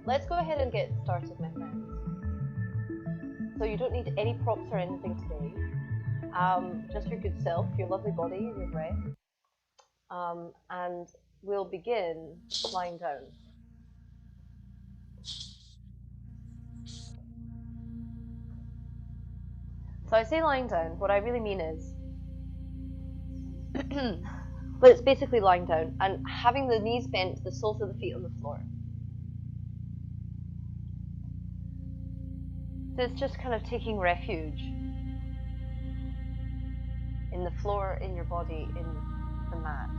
let's go ahead and get started, my friends. So you don't need any props or anything today. Just your good self, your lovely body, and your breath. And we'll begin lying down. So I say lying down, what I really mean is, but it's basically lying down and having the knees bent, the soles of the feet on the floor. So it's just kind of taking refuge in the floor, in your body, in the mat.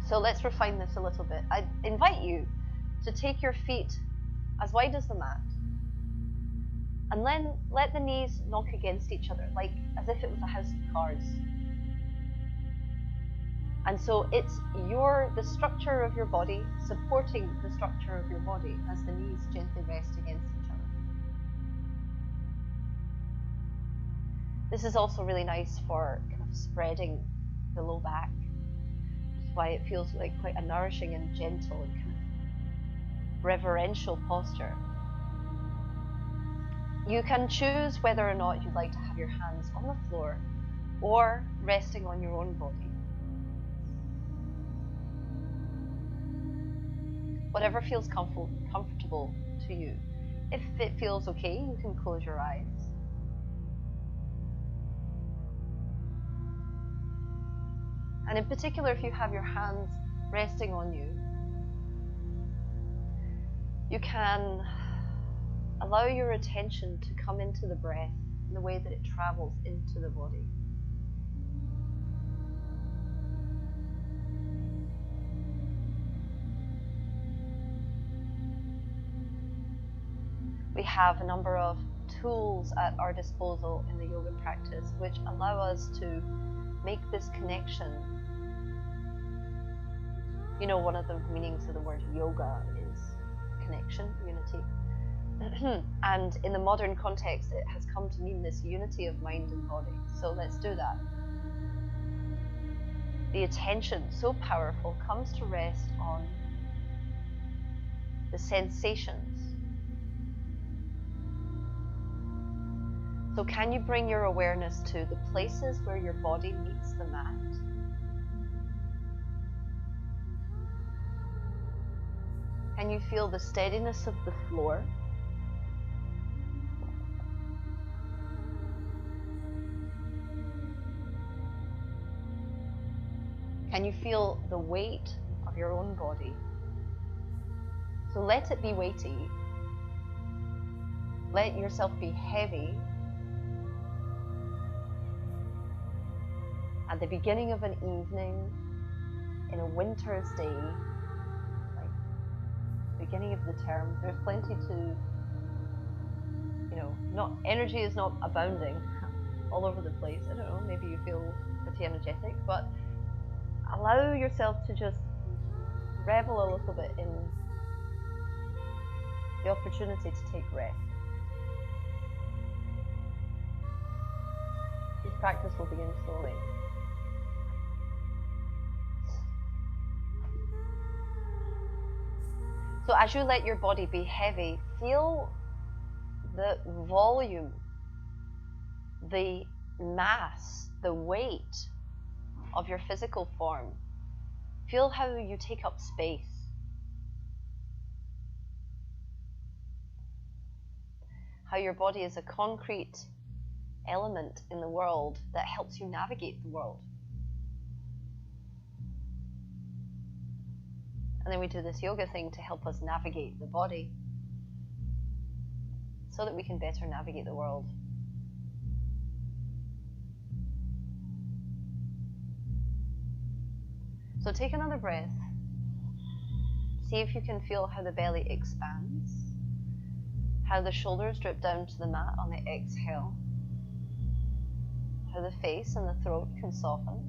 So let's refine this a little bit. I invite you to take your feet as wide as the mat, and then let the knees knock against each other, like as if it was a house of cards. And so it's the structure of your body supporting the structure of your body as the knees gently rest against each other. This is also really nice for kind of spreading the low back, which is why it feels like quite a nourishing and gentle and kind of reverential posture. You can choose whether or not you'd like to have your hands on the floor or resting on your own body. Whatever feels comfortable to you. If it feels okay, you can close your eyes. And in particular, if you have your hands resting on you, you can allow your attention to come into the breath in the way that it travels into the body. We have a number of tools at our disposal in the yoga practice which allow us to make this connection. You know, one of the meanings of the word yoga is connection, unity. And in the modern context, it has come to mean this unity of mind and body. So let's do that. The attention, so powerful, comes to rest on the sensations. So can you bring your awareness to the places where your body meets the mat? Can you feel the steadiness of the floor? Can you feel the weight of your own body? So let it be weighty. Let yourself be heavy. At the beginning of an evening, in a winter's day, like beginning of the term, there's plenty to, energy is not abounding all over the place. I don't know, maybe you feel pretty energetic, but allow yourself to just revel a little bit in the opportunity to take rest. This practice will begin slowly. So as you let your body be heavy, feel the volume, the mass, the weight of your physical form. Feel how you take up space. How your body is a concrete element in the world that helps you navigate the world. And then we do this yoga thing to help us navigate the body so that we can better navigate the world. So take another breath. See if you can feel how the belly expands, how the shoulders drip down to the mat on the exhale, how the face and the throat can soften.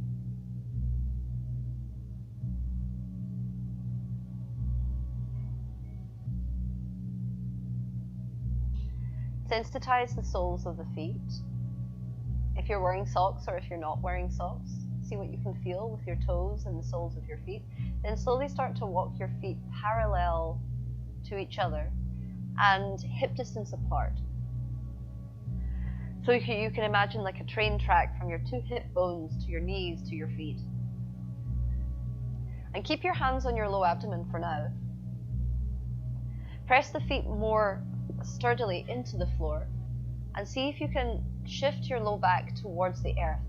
Sensitize the soles of the feet. If you're wearing socks or if you're not wearing socks, see what you can feel with your toes and the soles of your feet. Then slowly start to walk your feet parallel to each other and hip distance apart. So you can imagine like a train track from your two hip bones to your knees to your feet. And keep your hands on your low abdomen for now. Press the feet more sturdily into the floor and see if you can shift your low back towards the earth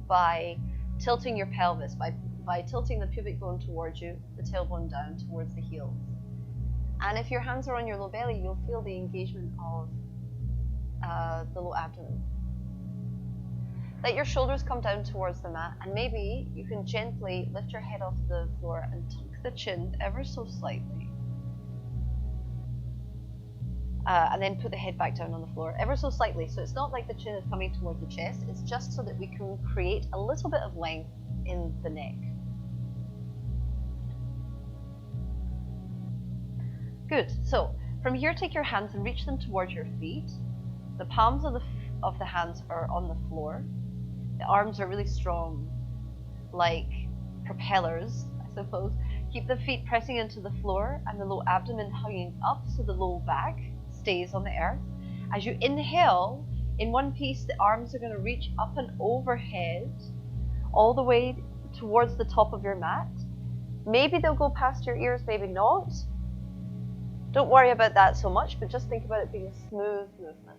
by tilting your pelvis, by tilting the pubic bone towards you, the tailbone down towards the heels. And if your hands are on your low belly, you'll feel the engagement of the low abdomen. Let your shoulders come down towards the mat, and maybe you can gently lift your head off the floor and tuck the chin ever so slightly. And then put the head back down on the floor ever so slightly. So it's not like the chin is coming towards the chest, it's just so that we can create a little bit of length in the neck. Good. So from here, take your hands and reach them towards your feet. The palms of the hands are on the floor. The arms are really strong, like propellers, I suppose. Keep the feet pressing into the floor and the low abdomen hugging up so the low back stays on the earth. As you inhale, in one piece, the arms are going to reach up and overhead all the way towards the top of your mat. Maybe they'll go past your ears, maybe not. Don't worry about that so much, but just think about it being a smooth movement.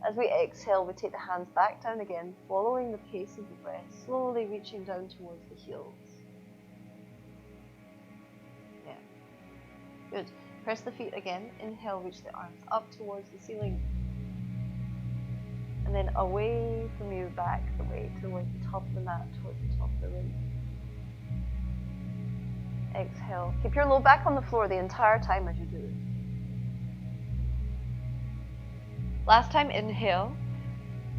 As we exhale, we take the hands back down again, following the pace of the breath, slowly reaching down towards the heels. Yeah. Good. Press the feet again. Inhale, reach the arms up towards the ceiling. And then away from you, back the way towards the top of the mat, towards the top of the room. Exhale. Keep your low back on the floor the entire time as you do this. Last time, inhale.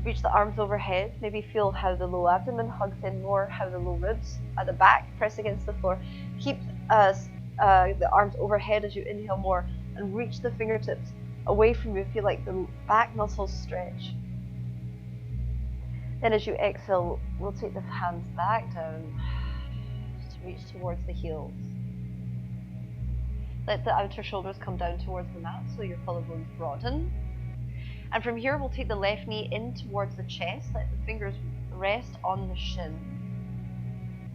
Reach the arms overhead. Maybe feel how the low abdomen hugs in more, how the low ribs at the back press against the floor. Keep the arms overhead as you inhale more and reach the fingertips away from you. Feel like the back muscles stretch. Then as you exhale, rotate the hands back down to reach towards the heels. Let the outer shoulders come down towards the mat so your collarbones broaden. And from here, we'll take the left knee in towards the chest. Let the fingers rest on the shin.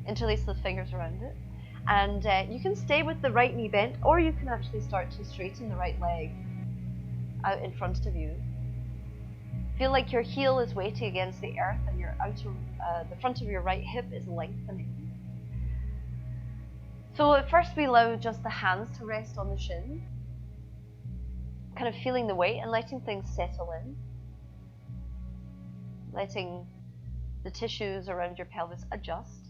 Interlace the fingers around it. And you can stay with the right knee bent, or you can actually start to straighten the right leg out in front of you. Feel like your heel is weighting against the earth and your the front of your right hip is lengthening. So at first we allow just the hands to rest on the shin, kind of feeling the weight and letting things settle in. Letting the tissues around your pelvis adjust.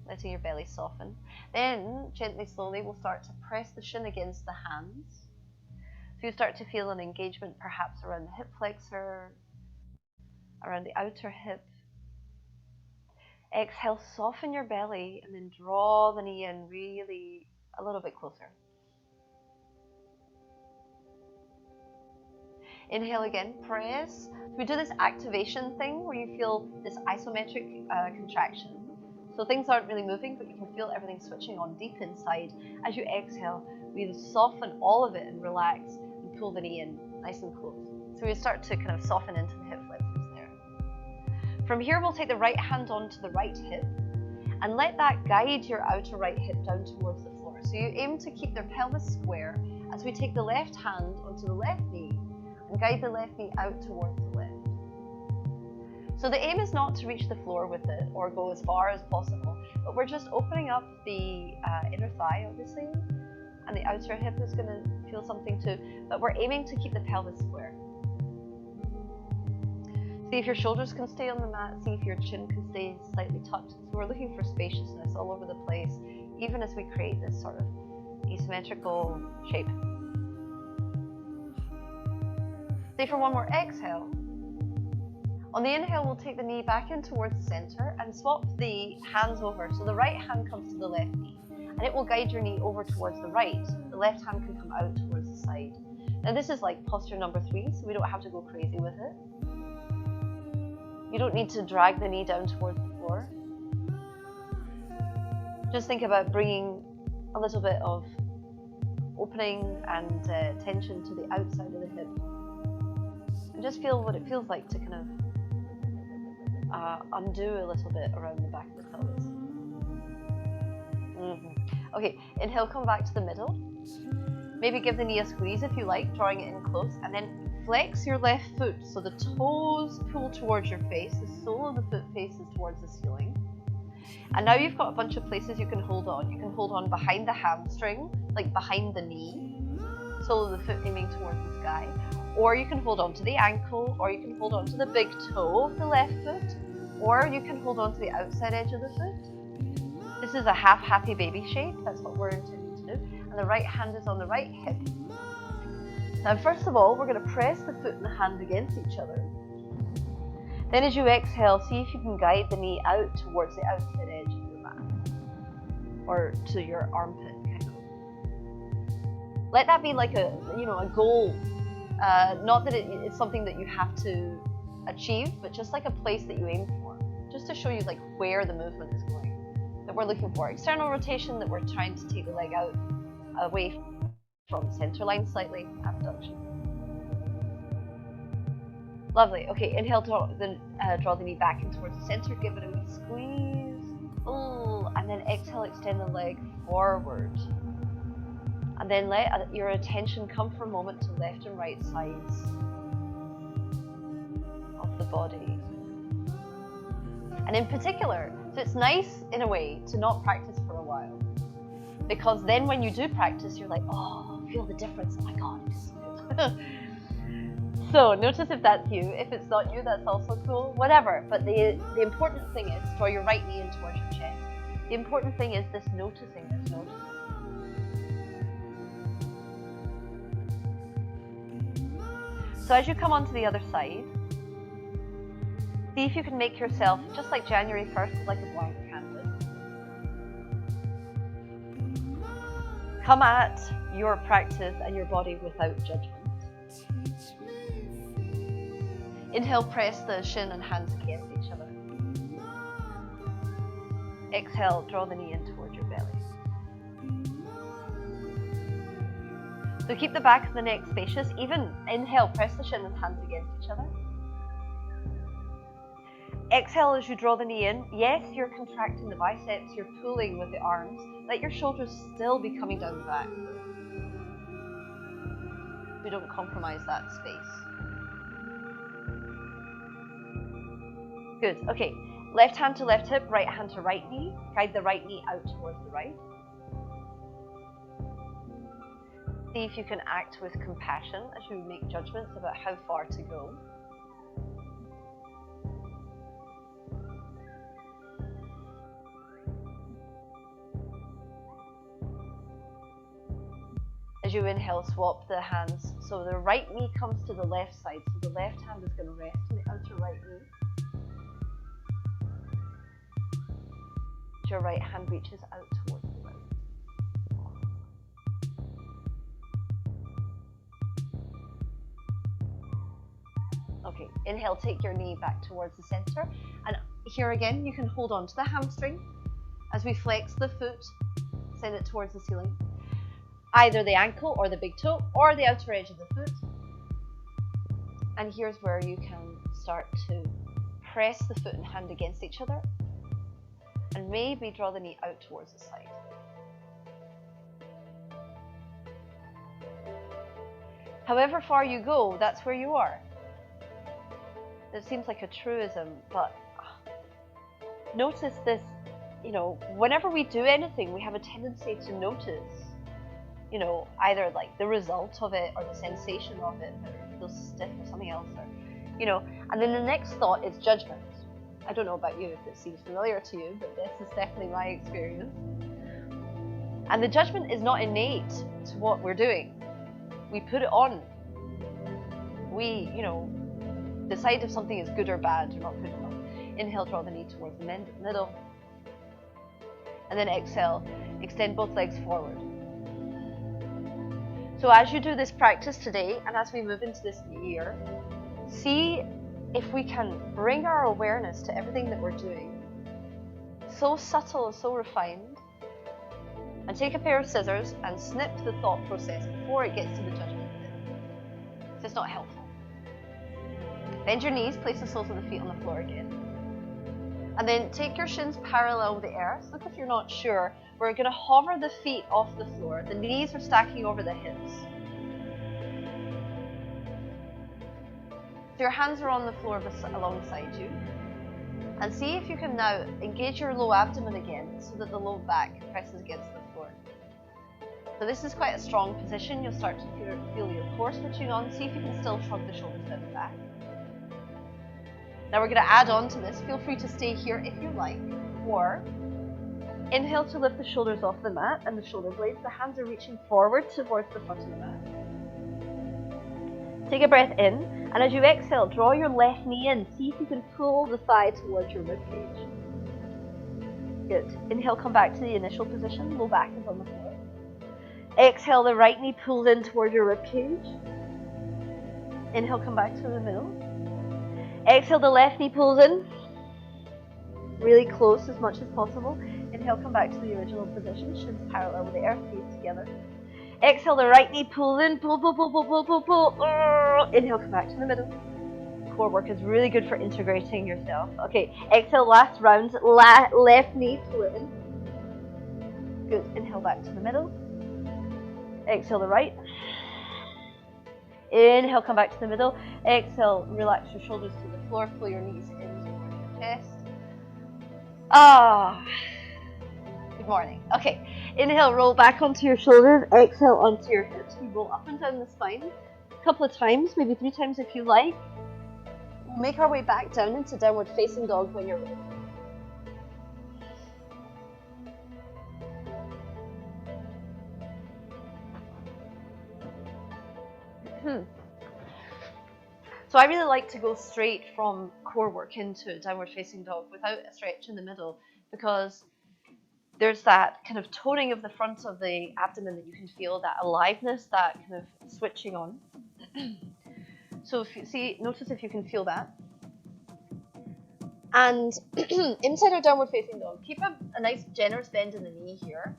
Letting your belly soften. Then, gently, slowly, we'll start to press the shin against the hands. So you start to feel an engagement perhaps around the hip flexor, around the outer hip. Exhale, soften your belly, and then draw the knee in really a little bit closer. Inhale again, press. So we do this activation thing where you feel this isometric contraction. So things aren't really moving, but you can feel everything switching on deep inside. As you exhale, we soften all of it and relax and pull the knee in nice and close. So we start to kind of soften into the hip flexors there. From here, we'll take the right hand onto the right hip and let that guide your outer right hip down towards the floor. So you aim to keep the pelvis square as we take the left hand onto the left knee and guide the left knee out towards the left. So the aim is not to reach the floor with it or go as far as possible, but we're just opening up the inner thigh, obviously, and the outer hip is going to feel something too, but we're aiming to keep the pelvis square. See if your shoulders can stay on the mat, see if your chin can stay slightly tucked. So we're looking for spaciousness all over the place, even as we create this sort of asymmetrical shape. Stay for one more exhale. On the inhale, we'll take the knee back in towards the center and swap the hands over. So the right hand comes to the left knee, and it will guide your knee over towards the right. The left hand can come out towards the side. Now this is like posture number 3, so we don't have to go crazy with it. You don't need to drag the knee down towards the floor floor. Just think about bringing a little bit of opening and tension to the outside of the hip. And just feel what it feels like to kind of undo a little bit around the back of the pelvis. Okay, inhale, come back to the middle. Maybe give the knee a squeeze if you like, drawing it in close, and then flex your left foot so the toes pull towards your face, the sole of the foot faces towards the ceiling. And now you've got a bunch of places you can hold on. You can hold on behind the hamstring, like behind the knee, sole of the foot aiming towards the sky. Or you can hold on to the ankle, or you can hold on to the big toe of the left foot, or you can hold on to the outside edge of the foot. This is a half happy baby shape, that's what we're intending to do. And the right hand is on the right hip. Now first of all, we're going to press the foot and the hand against each other. Then as you exhale, see if you can guide the knee out towards the outside edge of your mat, or to your armpit, kind of. Let that be like a goal. Not that it's something that you have to achieve, but just like a place that you aim for, just to show you like where the movement is going, that we're looking for. External rotation, that we're trying to take the leg out away from center line slightly, abduction. Lovely. Okay, inhale, draw the knee back in towards the center, give it a wee squeeze. Oh, and then exhale, extend the leg forward. And then let your attention come for a moment to left and right sides of the body. And in particular, so it's nice in a way to not practice for a while. Because then when you do practice, you're like, oh, feel the difference. Oh my God, it's so good. So notice if that's you. If it's not you, that's also cool. Whatever. But the important thing is, draw your right knee in towards your chest. The important thing is this noticing. So as you come onto the other side, see if you can make yourself, just like January 1st, like a blank canvas. Come at your practice and your body without judgment. Inhale, press the shin and hands against each other. Exhale, draw the knee in towards your belly. So keep the back of the neck spacious. Even inhale, press the shin and hands against each other. Exhale as you draw the knee in. Yes, you're contracting the biceps, you're pulling with the arms. Let your shoulders still be coming down the back. We don't compromise that space. Good, okay. Left hand to left hip, right hand to right knee. Guide the right knee out towards the right. See if you can act with compassion as you make judgments about how far to go. As you inhale, swap the hands. So the right knee comes to the left side. So the left hand is going to rest on the outer right knee. Your right hand reaches out towards the right. Okay, inhale, take your knee back towards the center. And here again, you can hold on to the hamstring as we flex the foot, send it towards the ceiling. Either the ankle or the big toe or the outer edge of the foot. And here's where you can start to press the foot and hand against each other. And maybe draw the knee out towards the side. However far you go, that's where you are. It seems like a truism, but notice this, whenever we do anything, we have a tendency to notice, either like the result of it or the sensation of it, or it feels stiff or something else, or, and then the next thought is judgment. I don't know about you if it seems familiar to you, but this is definitely my experience. And the judgment is not innate to what we're doing. We put it on. We, decide if something is good or bad or not good enough. Inhale, draw the knee towards the middle. And then exhale, extend both legs forward. So as you do this practice today, and as we move into this new year, see if we can bring our awareness to everything that we're doing so subtle and so refined. And take a pair of scissors and snip the thought process before it gets to the judgment bit. So it's not helpful. Bend your knees, place the soles of the feet on the floor again. And then take your shins parallel with the earth. Look, if you're not sure, we're going to hover the feet off the floor. The knees are stacking over the hips. So your hands are on the floor alongside you. And see if you can now engage your low abdomen again so that the low back presses against the floor. So this is quite a strong position. You'll start to feel your core switching on. See if you can still shrug the shoulders down the back. Now we're going to add on to this. Feel free to stay here if you like, or inhale to lift the shoulders off the mat and the shoulder blades. The hands are reaching forward towards the front of the mat. Take a breath in, and as you exhale, draw your left knee in. See if you can pull the thigh towards your rib cage. Good. Inhale, come back to the initial position. Low back is on the floor. Exhale, the right knee pulls in toward your rib cage. Inhale, come back to the middle. Exhale, the left knee pulls in. Really close as much as possible. Inhale, come back to the original position. Shins parallel with the earth, feet together. Exhale, the right knee pulls in. Pull, pull, pull, pull, pull, pull, pull. Inhale, come back to the middle. Core work is really good for integrating yourself. Okay, exhale, last round. Left knee, pull it in. Good. Inhale, back to the middle. Exhale, the right. Inhale, come back to the middle. Exhale, relax your shoulders to the floor. Pull your knees in towards your chest. Good morning. Okay, inhale, roll back onto your shoulders. Exhale, onto your hips. We roll up and down the spine a couple of times, maybe 3 times if you like. We'll make our way back down into downward facing dog when you're ready. So I really like to go straight from core work into downward facing dog without a stretch in the middle, because there's that kind of toning of the front of the abdomen that you can feel, that aliveness, that kind of switching on. So if you see, notice if you can feel that. And inside our downward facing dog, keep a nice generous bend in the knee here.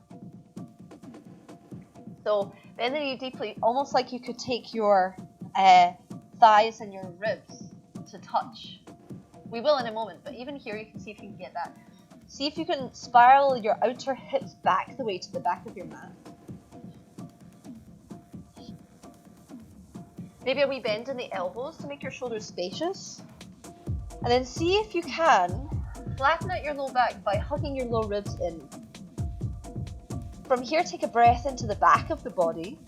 So bend the knee deeply, almost like you could take your thighs and your ribs to touch. We will in a moment, but even here you can see if you can get that. See if you can spiral your outer hips back the way to the back of your mat. Maybe a wee bend in the elbows to make your shoulders spacious. And then see if you can flatten out your low back by hugging your low ribs in. From here, take a breath into the back of the body.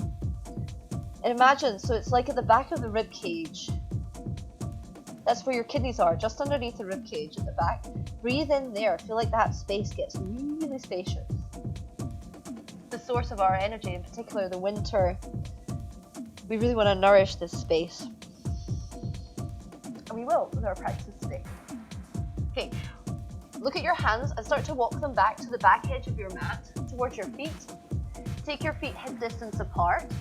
And imagine, so it's like at the back of the rib cage. That's where your kidneys are, just underneath the rib cage at the back. Breathe in there. Feel like that space gets really spacious. The source of our energy, in particular the winter. We really want to nourish this space. And we will with our practice today. Okay, look at your hands and start to walk them back to the back edge of your mat, towards your feet. Take your feet hip distance apart.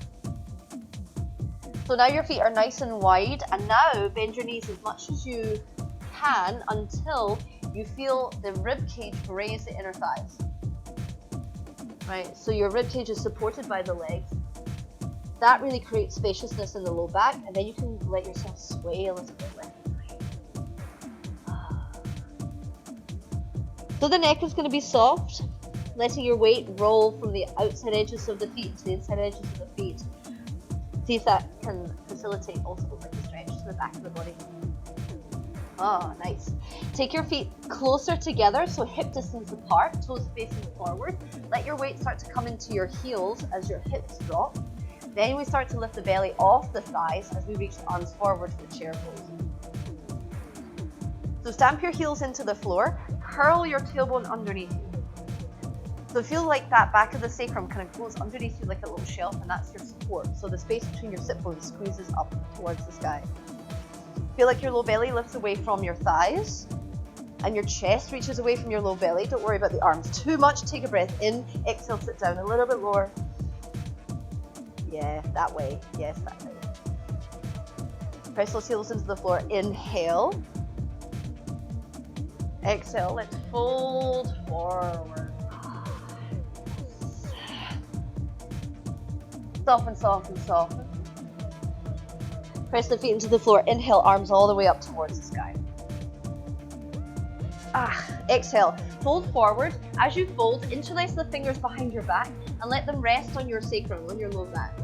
So now your feet are nice and wide, and now bend your knees as much as you can until you feel the rib cage raise the inner thighs. Right, so your rib cage is supported by the legs. That really creates spaciousness in the low back, and then you can let yourself sway a little bit left and right. So the neck is going to be soft, letting your weight roll from the outside edges of the feet to the inside edges of the feet. See if that can facilitate also like a stretch to the back of the body. Oh, nice. Take your feet closer together, so hip distance apart, toes facing forward. Let your weight start to come into your heels as your hips drop. Then we start to lift the belly off the thighs as we reach the arms forward for chair pose. So stamp your heels into the floor, curl your tailbone underneath you. So feel like that back of the sacrum kind of goes underneath you like a little shelf, and that's your support. So the space between your sit bones squeezes up towards the sky. Feel like your low belly lifts away from your thighs, and your chest reaches away from your low belly. Don't worry about the arms too much. Take a breath in, exhale, sit down a little bit lower. Yeah, that way. Yes, that way. Press those heels into the floor. Inhale. Exhale, let's fold forward. Soften, soften, soften. Press the feet into the floor. Inhale, arms all the way up towards the sky. Exhale, fold forward. As you fold, interlace the fingers behind your back and let them rest on your sacrum, on your low back.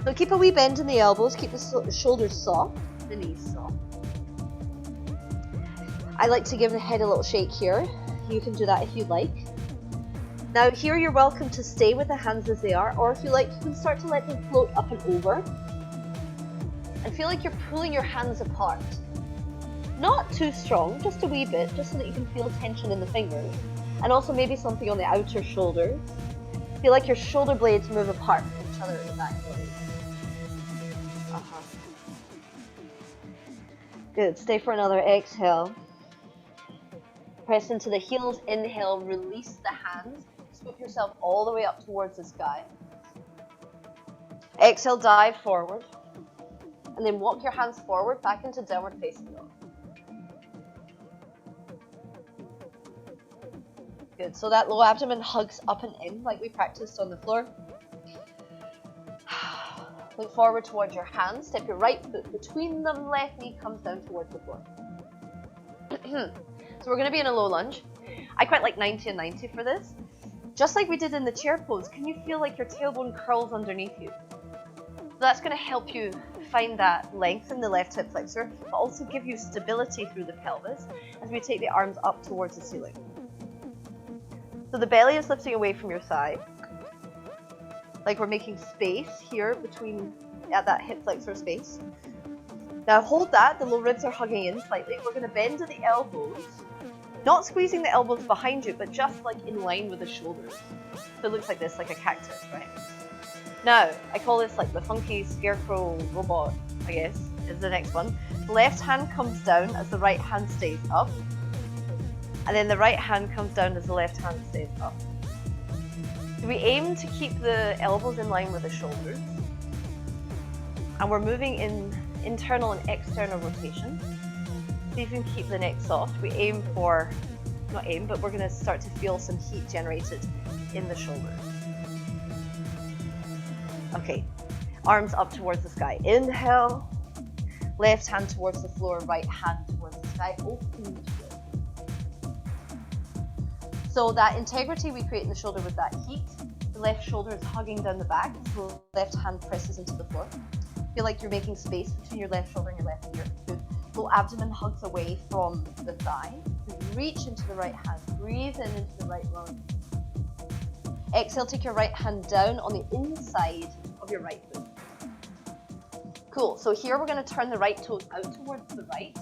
So keep a wee bend in the elbows, keep the shoulders soft, the knees soft. I like to give the head a little shake here. You can do that if you'd like. Now here you're welcome to stay with the hands as they are, or if you like, you can start to let them float up and over. And feel like you're pulling your hands apart. Not too strong, just a wee bit, just so that you can feel tension in the fingers. And also maybe something on the outer shoulders. Feel like your shoulder blades move apart from each other at the back of the leg. Good, stay for another exhale. Press into the heels, inhale, release the hands. Scoop yourself all the way up towards the sky. Exhale, dive forward. And then walk your hands forward back into downward facing dog. Good, so that low abdomen hugs up and in like we practiced on the floor. Look forward towards your hands. Step your right foot between them. Left knee comes down towards the floor. So we're going to be in a low lunge. I quite like 90 and 90 for this. Just like we did in the chair pose, can you feel like your tailbone curls underneath you? So that's going to help you find that length in the left hip flexor, but also give you stability through the pelvis as we take the arms up towards the ceiling. So the belly is lifting away from your thigh. Like we're making space here between, at that hip flexor space. Now hold that, the low ribs are hugging in slightly. We're going to bend to the elbows, not squeezing the elbows behind you, but just like in line with the shoulders. So it looks like this, like a cactus, right? Now, I call this like the funky scarecrow robot, I guess, is the next one. The left hand comes down as the right hand stays up. And then the right hand comes down as the left hand stays up. So we aim to keep the elbows in line with the shoulders. And we're moving in internal and external rotation. So you can keep the neck soft. We aim for, not aim, but we're going to start to feel some heat generated in the shoulders. Okay, arms up towards the sky. Inhale, left hand towards the floor, right hand towards the sky. Open to it. So that integrity we create in the shoulder with that heat, the left shoulder is hugging down the back, so the left hand presses into the floor. Feel like you're making space between your left shoulder and your left ear. Good. Low abdomen hugs away from the thigh. Reach into the right hand. Breathe in into the right lung. Exhale, take your right hand down on the inside of your right foot. Cool, so here we're going to turn the right toes out towards the right.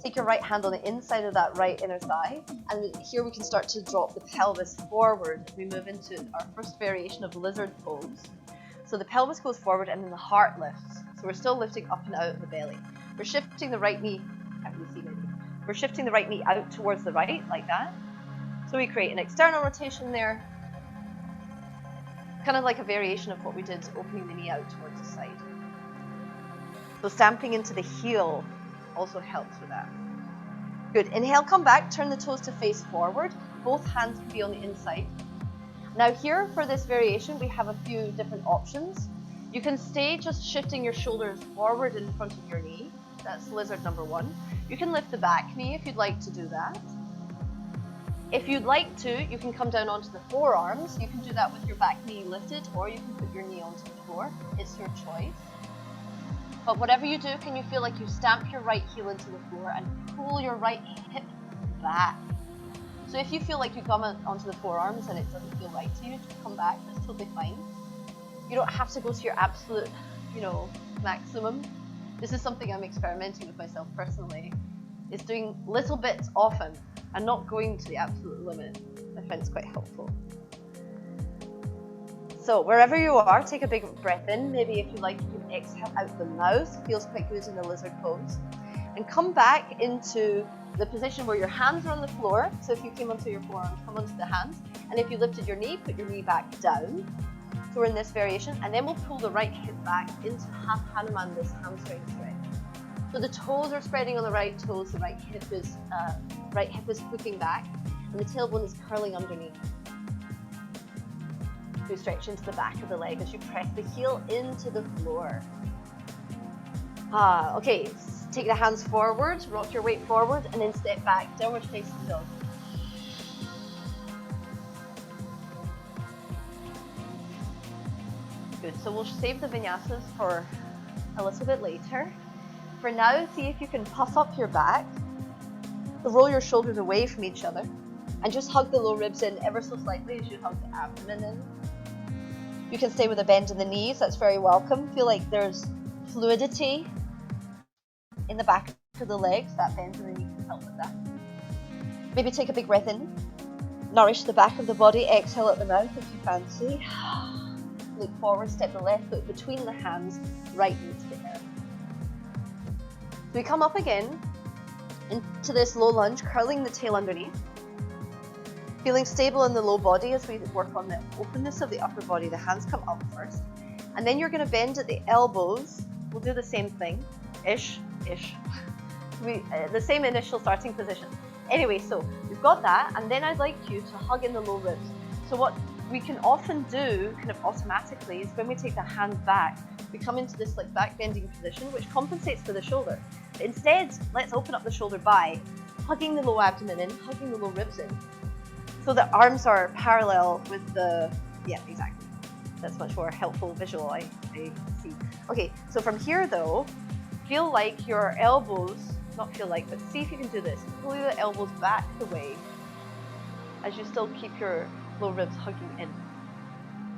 Take your right hand on the inside of that right inner thigh, and here we can start to drop the pelvis forward. We move into our first variation of lizard pose. So the pelvis goes forward and then the heart lifts. So we're still lifting up and out of the belly. We're shifting the right knee, can't really see my knee. We're shifting the right knee out towards the right, like that. So we create an external rotation there, kind of like a variation of what we did opening the knee out towards the side. So stamping into the heel also helps with that. Good, inhale, come back, turn the toes to face forward. Both hands can be on the inside. Now here for this variation, we have a few different options. You can stay just shifting your shoulders forward in front of your knee. That's lizard number one. You can lift the back knee if you'd like to do that. If you'd like to, you can come down onto the forearms. You can do that with your back knee lifted, or you can put your knee onto the floor. It's your choice. But whatever you do, can you feel like you stamp your right heel into the floor and pull your right hip back? So if you feel like you come onto the forearms and it doesn't feel right to you, just come back. That's totally fine. You don't have to go to your absolute, maximum. This is something I'm experimenting with myself personally. Is doing little bits often and not going to the absolute limit. I find it's quite helpful. So wherever you are, take a big breath in. Maybe if you like, you can exhale out the mouth. Feels quite good in the lizard pose. And come back into the position where your hands are on the floor. So if you came onto your forearms, come onto the hands. And if you lifted your knee, put your knee back down. So we're in this variation. And then we'll pull the right hip back into half Hanuman, this hamstring stretch. So the toes are spreading on the right toes. The right hip is hooking back. And the tailbone is curling underneath. We stretch into the back of the leg as you press the heel into the floor. Okay, take the hands forward, rock your weight forward, and then step back, downward facing dog. Good, so we'll save the vinyasas for a little bit later. For now, see if you can puff up your back, roll your shoulders away from each other, and just hug the low ribs in ever so slightly as you hug the abdomen in. You can stay with a bend in the knees, that's very welcome. Feel like there's fluidity in the back of the legs, that bend in the knee can help with that. Maybe take a big breath in, nourish the back of the body, exhale at the mouth if you fancy. Look forward, step the left foot between the hands, right knee to the earth. We come up again into this low lunge, curling the tail underneath. Feeling stable in the low body as we work on the openness of the upper body. The hands come up first. And then you're going to bend at the elbows. We'll do the same thing. Ish. The same initial starting position. Anyway, so we've got that. And then I'd like you to hug in the low ribs. So what we can often do kind of automatically is when we take the hand back, we come into this like back bending position, which compensates for the shoulder. But instead, let's open up the shoulder by hugging the low abdomen in, hugging the low ribs in. So the arms are parallel with the, yeah, exactly. That's much more helpful visual, I see. Okay, so from here though, feel like your elbows, not feel like, but see if you can do this. Pull the elbows back the way as you still keep your low ribs hugging in.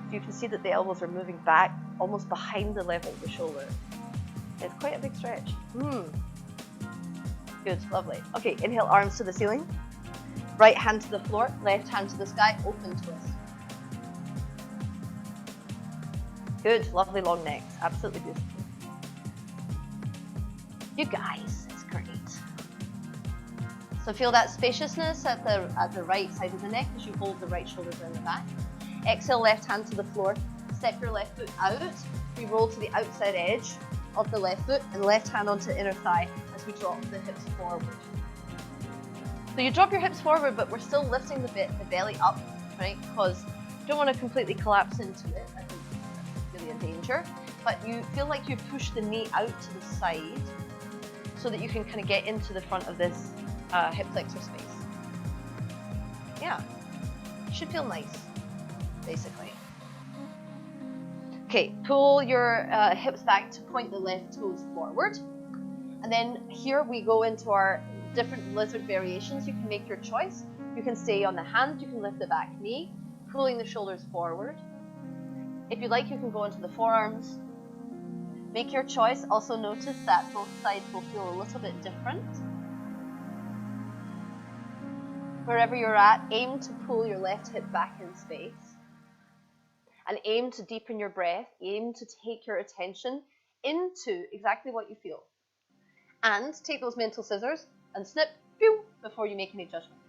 So you can see that the elbows are moving back almost behind the level of the shoulder. It's quite a big stretch. Good, lovely. Okay, inhale, arms to the ceiling. Right hand to the floor, left hand to the sky, open twist. Good, lovely long necks, absolutely beautiful. You guys, it's great. So feel that spaciousness at the right side of the neck as you hold the right shoulder around the back. Exhale, left hand to the floor, step your left foot out. We roll to the outside edge of the left foot and left hand onto inner thigh as we drop the hips forward. So you drop your hips forward, but we're still lifting the belly up, right? Because you don't want to completely collapse into it. I think that's really a danger. But you feel like you push the knee out to the side so that you can kind of get into the front of this hip flexor space. Yeah, it should feel nice, basically. Okay, pull your hips back to point the left toes forward. And then here we go into our different lizard variations. You can make your choice. You can stay on the hand, you can lift the back knee, pulling the shoulders forward. If you like, you can go into the forearms. Make your choice. Also notice that both sides will feel a little bit different. Wherever you're at, aim to pull your left hip back in space. And aim to deepen your breath. Aim to take your attention into exactly what you feel. And take those mental scissors and snip, pew, before you make any judgment.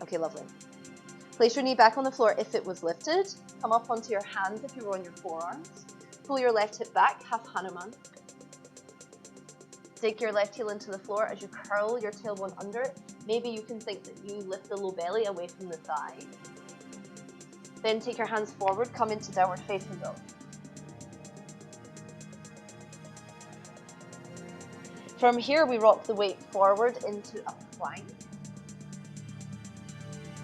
Okay, lovely. Place your knee back on the floor if it was lifted. Come up onto your hands if you were on your forearms. Pull your left hip back, half Hanuman. Dig your left heel into the floor as you curl your tailbone under it. Maybe you can think that you lift the low belly away from the thigh. Then take your hands forward, come into downward facing dog. From here, we rock the weight forward into a plank.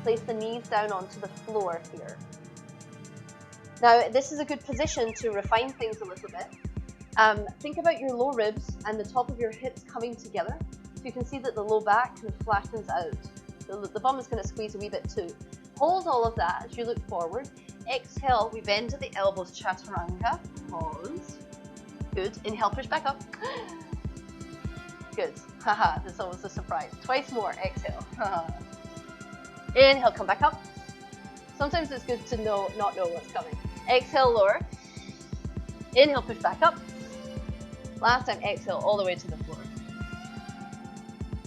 Place the knees down onto the floor here. Now, this is a good position to refine things a little bit. Think about your low ribs and the top of your hips coming together. So you can see that the low back kind of flattens out. The bum is going to squeeze a wee bit too. Hold all of that as you look forward. Exhale, we bend at the elbows, chaturanga. Pause. Good. Inhale, push back up. Good. Haha, this is always a surprise. Twice more. Exhale. Inhale, come back up. Sometimes it's good to not know what's coming. Exhale, lower. Inhale, push back up. Last time, exhale all the way to the floor.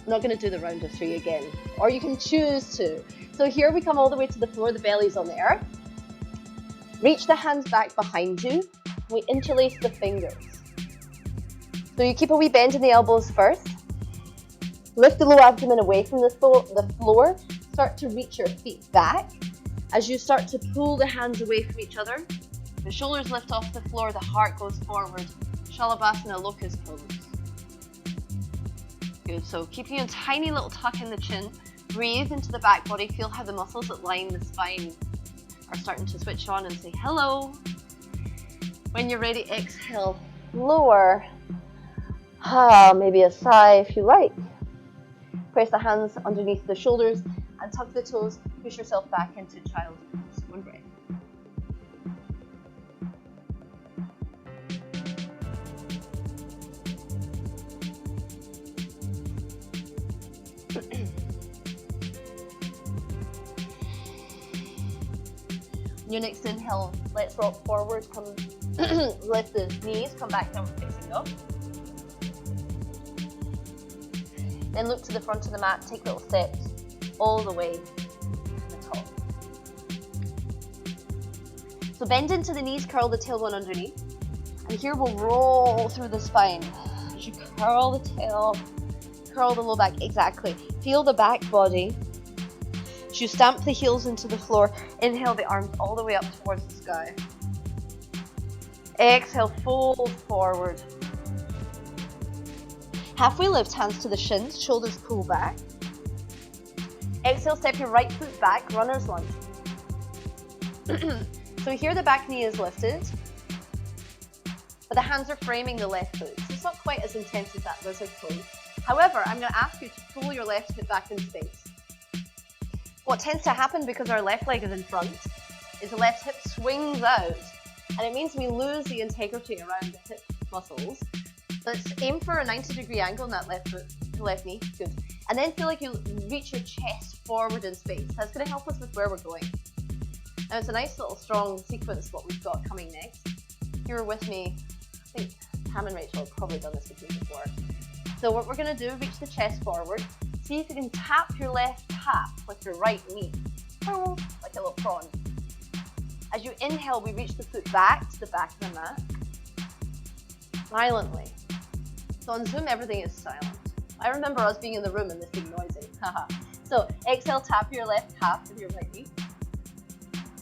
I'm not going to do the round of 3 again, or you can choose to. So here we come all the way to the floor, the belly's on the earth. Reach the hands back behind you. We interlace the fingers. So you keep a wee bend in the elbows first. Lift the low abdomen away from the floor. Start to reach your feet back. As you start to pull the hands away from each other, the shoulders lift off the floor, the heart goes forward. Shalabhasana, locust pose. Good, so keeping a tiny little tuck in the chin. Breathe into the back body. Feel how the muscles that line the spine are starting to switch on and say hello. When you're ready, exhale, lower. Maybe a sigh if you like. Press the hands underneath the shoulders and tuck the toes. Push yourself back into child's pose. One breath. Your next inhale, let's rock forward. Come, lift the knees, come back down, facing dog. Then look to the front of the mat, take little steps all the way to the top. So bend into the knees, curl the tailbone underneath. And here we'll roll through the spine. As you curl the tail, curl the low back, exactly. Feel the back body. As you stamp the heels into the floor, inhale the arms all the way up towards the sky. Exhale, fold forward. Halfway lift, hands to the shins, shoulders pull back. Exhale, step your right foot back, runner's lunge. So here the back knee is lifted, but the hands are framing the left foot. So it's not quite as intense as that lizard pose. However, I'm going to ask you to pull your left hip back in space. What tends to happen because our left leg is in front is the left hip swings out, and it means we lose the integrity around the hip muscles. Let's aim for a 90-degree angle in that left foot, left knee, good. And then feel like you reach your chest forward in space. That's going to help us with where we're going. Now it's a nice little strong sequence what we've got coming next. If you were with me, I think Pam and Rachel have probably done this with you before. So what we're going to do, reach the chest forward. See if you can tap your left calf with your right knee, like a little prawn. As you inhale, we reach the foot back to the back of the mat, silently. So on Zoom, everything is silent. I remember us being in the room and this being noisy. So exhale, tap your left calf with your right knee.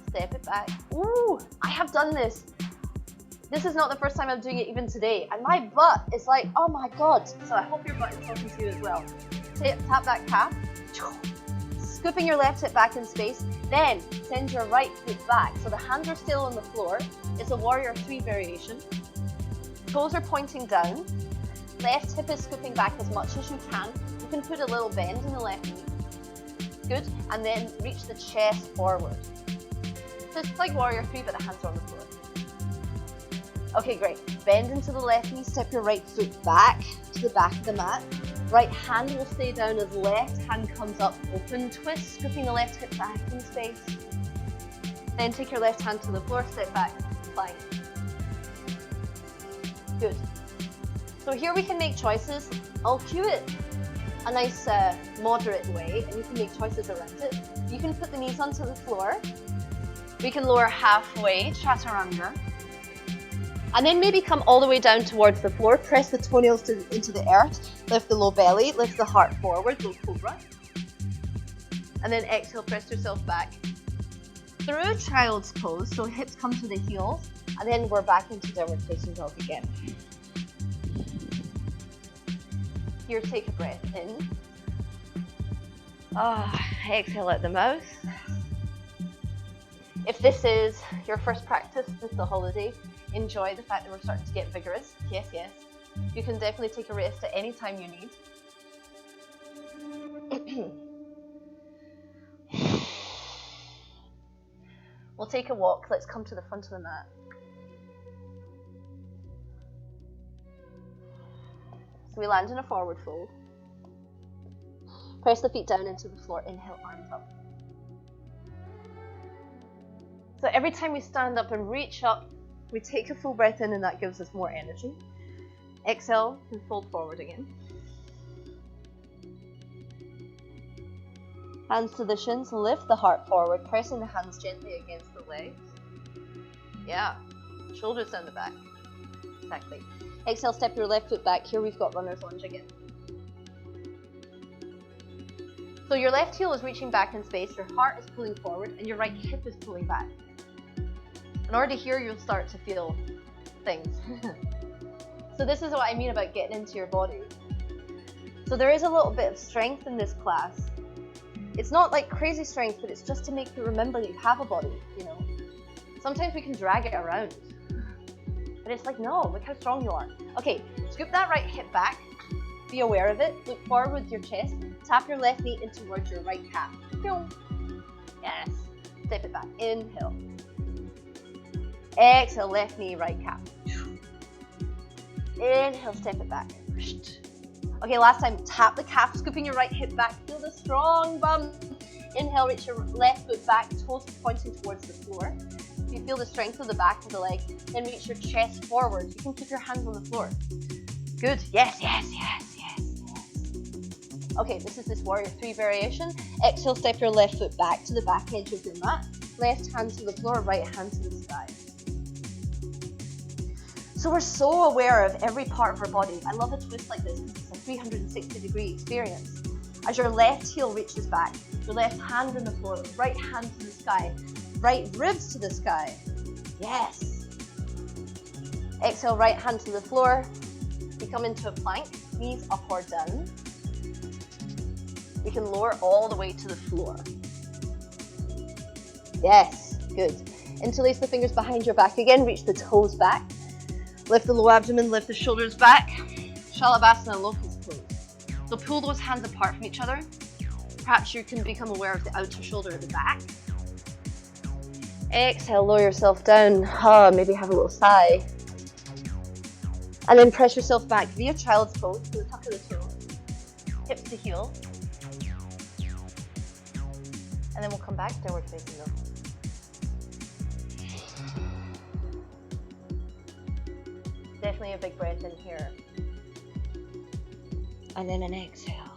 Step it back. Ooh, I have done this. This is not the first time I'm doing it even today. And my butt is like, oh my God. So I hope your butt is talking to you as well. Tap that calf. Scooping your left hip back in space. Then send your right foot back. So the hands are still on the floor. It's a warrior 3 variation. Toes are pointing down. Left hip is scooping back as much as you can. You can put a little bend in the left knee. Good. And then reach the chest forward. So it's like warrior 3, but the hands are on the floor. Okay, great. Bend into the left knee. Step your right foot back to the back of the mat. Right hand will stay down as left hand comes up. Open twist, scooping the left hip back in space. Then take your left hand to the floor, step back, plank. Good. So here we can make choices. I'll cue it a nice moderate way, and you can make choices around it. You can put the knees onto the floor. We can lower halfway, chaturanga. And then maybe come all the way down towards the floor. Press the toenails into the earth. Lift the low belly. Lift the heart forward. Low cobra. And then exhale, press yourself back. Through child's pose. So hips come to the heels. And then we're back into downward facing dog again. Here, take a breath in. Exhale out the mouth. If this is your first practice this the holiday, enjoy the fact that we're starting to get vigorous. Yes, yes. You can definitely take a rest at any time you need. We'll take a walk. Let's come to the front of the mat. So we land in a forward fold. Press the feet down into the floor. Inhale, arms up. So every time we stand up and reach up, we take a full breath in, and that gives us more energy. Exhale and fold forward again. Hands to the shins, lift the heart forward, pressing the hands gently against the legs. Yeah, shoulders down the back. Exactly. Exhale, step your left foot back. Here we've got runner's lunge again. So your left heel is reaching back in space, your heart is pulling forward, and your right hip is pulling back. And already here you'll start to feel things. So this is what I mean about getting into your body. So there is a little bit of strength in this class. It's not like crazy strength, but it's just to make you remember that you have a body, you know. Sometimes we can drag it around. But it's like, no, look how strong you are. Okay, scoop that right hip back. Be aware of it. Look forward with your chest. Tap your left knee in towards your right calf. Yes. Step it back. Inhale. Exhale, left knee, right calf. Inhale, step it back. Okay, last time, tap the calf, scooping your right hip back. Feel the strong bum. Inhale, reach your left foot back, toes pointing towards the floor. If you feel the strength of the back of the leg, then reach your chest forward. You can keep your hands on the floor. Good. Yes, yes, yes, yes, yes. Okay, this is this warrior 3 variation. Exhale, step your left foot back to the back edge of your mat. Left hand to the floor, right hand to the sky. So we're so aware of every part of our body. I love a twist like this because it's a 360-degree experience. As your left heel reaches back, your left hand on the floor, right hand to the sky, right ribs to the sky. Yes. Exhale, right hand to the floor. We come into a plank, knees up or down. We can lower all the way to the floor. Yes, good. Interlace the fingers behind your back again, reach the toes back. Lift the low abdomen, lift the shoulders back. Shalabhasana, locust pose. So pull those hands apart from each other. Perhaps you can become aware of the outer shoulder at the back. Exhale, lower yourself down. Maybe have a little sigh. And then press yourself back via child's pose to the tuck of the toe. Hips to heel. And then we'll come back downward facing dog. Definitely a big breath in here. And then an exhale.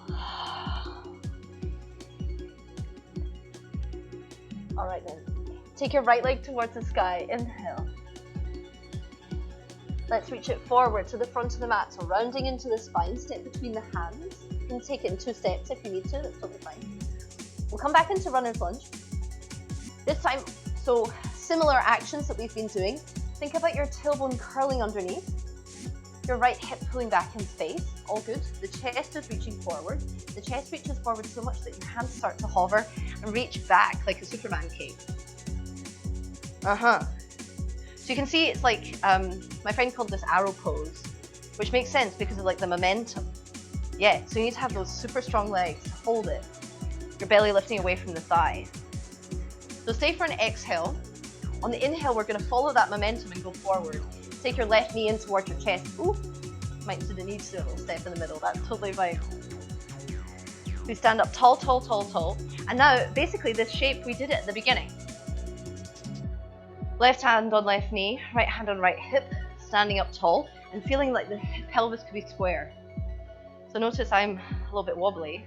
All right then. Take your right leg towards the sky. Inhale. Let's reach it forward to the front of the mat. So rounding into the spine, step between the hands. You can take it in 2 steps if you need to, that's totally fine. We'll come back into runner's lunge. This time, so similar actions that we've been doing. Think about your tailbone curling underneath. Your right hip pulling back in space. All good. The chest is reaching forward. The chest reaches forward so much that your hands start to hover and reach back like a Superman cape. So you can see it's like, my friend called this arrow pose, which makes sense because of like the momentum. Yeah, so you need to have those super strong legs to hold it. Your belly lifting away from the thigh. So stay for an exhale. On the inhale, we're going to follow that momentum and go forward. Take your left knee in towards your chest. Ooh, might see the need to do a little step in the middle. That's totally fine. We stand up tall, tall, tall, tall. And now, basically, this shape, we did it at the beginning. Left hand on left knee, right hand on right hip, standing up tall, and feeling like the pelvis could be square. So notice I'm a little bit wobbly.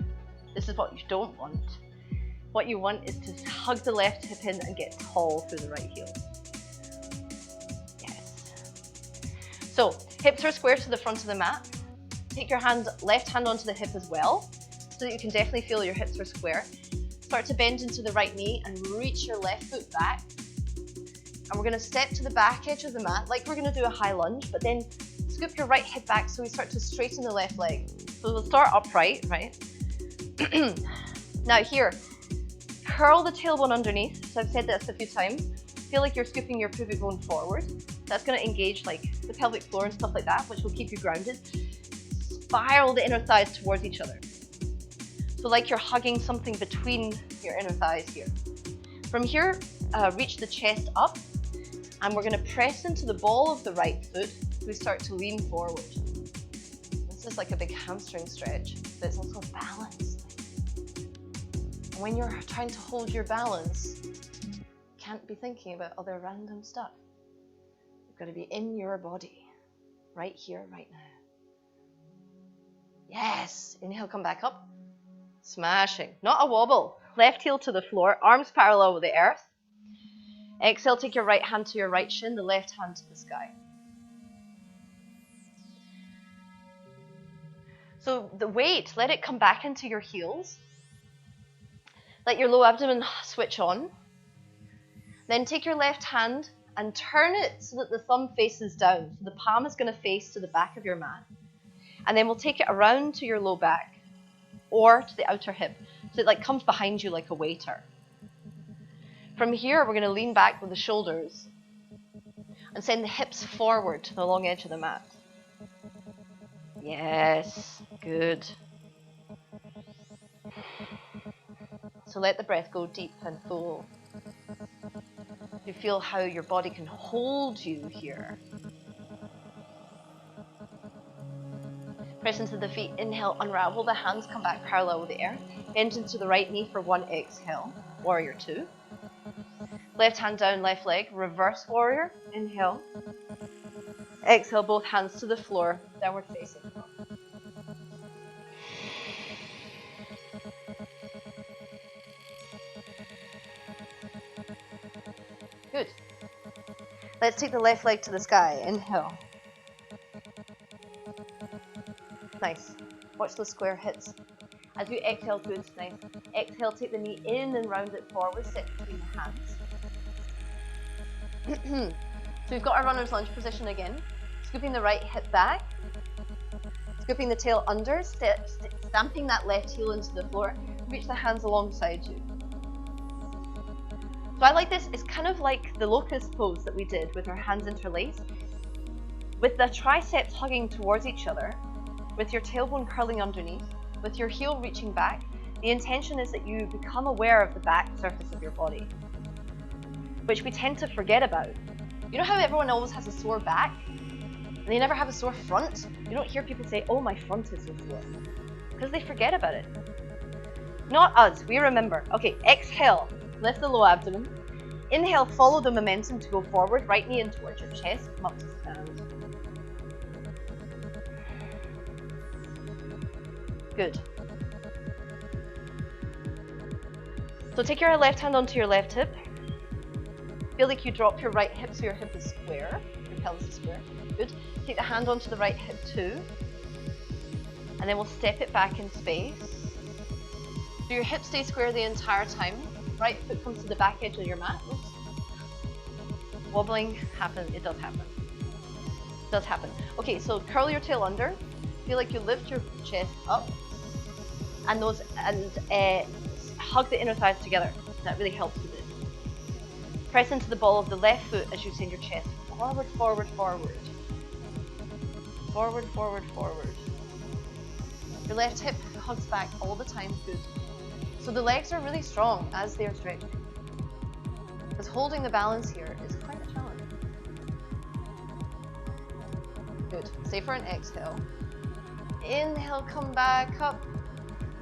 This is what you don't want. What you want is to hug the left hip in and get tall through the right heel. Yes. So hips are square to the front of the mat. Take your left hand onto the hip as well, so that you can definitely feel your hips are square. Start to bend into the right knee and reach your left foot back. And we're going to step to the back edge of the mat like we're going to do a high lunge, but then scoop your right hip back so we start to straighten the left leg. So we'll start upright, right? Now here, curl the tailbone underneath. So I've said this a few times. Feel like you're scooping your pubic bone forward. That's going to engage like the pelvic floor and stuff like that, which will keep you grounded. Spiral the inner thighs towards each other. So like you're hugging something between your inner thighs here. From here, reach the chest up. And we're going to press into the ball of the right foot. We start to lean forward. This is like a big hamstring stretch, but it's also balanced. And when you're trying to hold your balance, you can't be thinking about other random stuff. You've got to be in your body, right here, right now. Yes. Inhale, come back up. Smashing. Not a wobble. Left heel to the floor, arms parallel with the earth. Exhale, take your right hand to your right shin, the left hand to the sky. So the weight, let it come back into your heels. Let your low abdomen switch on. Then take your left hand and turn it so that the thumb faces down. So the palm is going to face to the back of your mat. And then we'll take it around to your low back or to the outer hip. So it like comes behind you like a waiter. From here, we're going to lean back with the shoulders and send the hips forward to the long edge of the mat. Yes, good. So let the breath go deep and full. You feel how your body can hold you here. Press into the feet, inhale, unravel, the hands come back parallel with the earth. Bend into the right knee for one exhale, warrior two. Left hand down, left leg, reverse warrior, inhale. Exhale, both hands to the floor, downward facing dog. Good. Let's take the left leg to the sky. Inhale. Nice. Watch those square hits. As you exhale, good. Nice. Exhale, take the knee in and round it forward. Sit between the hands. So we've got our runner's lunge position again. Scooping the right hip back. Scooping the tail under. Stamping that left heel into the floor. Reach the hands alongside you. So I like this, it's kind of like the locust pose that we did with our hands interlaced. With the triceps hugging towards each other, with your tailbone curling underneath, with your heel reaching back, the intention is that you become aware of the back surface of your body, which we tend to forget about. You know how everyone always has a sore back, and they never have a sore front? You don't hear people say, oh, my front is so sore, because they forget about it. Not us, we remember. Okay, exhale. Lift the low abdomen. Inhale, follow the momentum to go forward. Right knee in towards your chest. Come up to stand. Good. So take your left hand onto your left hip. Feel like you drop your right hip so your hip is square. Your pelvis is square. Good. Take the hand onto the right hip too. And then we'll step it back in space. So your hip stays square the entire time. Right foot comes to the back edge of your mat. Oops. Wobbling happens. It does happen. It does happen. Okay, so curl your tail under. Feel like you lift your chest up, and hug the inner thighs together. That really helps with it. Press into the ball of the left foot as you send your chest forward, forward, forward. Forward, forward, forward. Your left hip hugs back all the time. Good. So the legs are really strong as they are stretching. Because holding the balance here is quite a challenge. Good. Stay for an exhale. Inhale, come back up.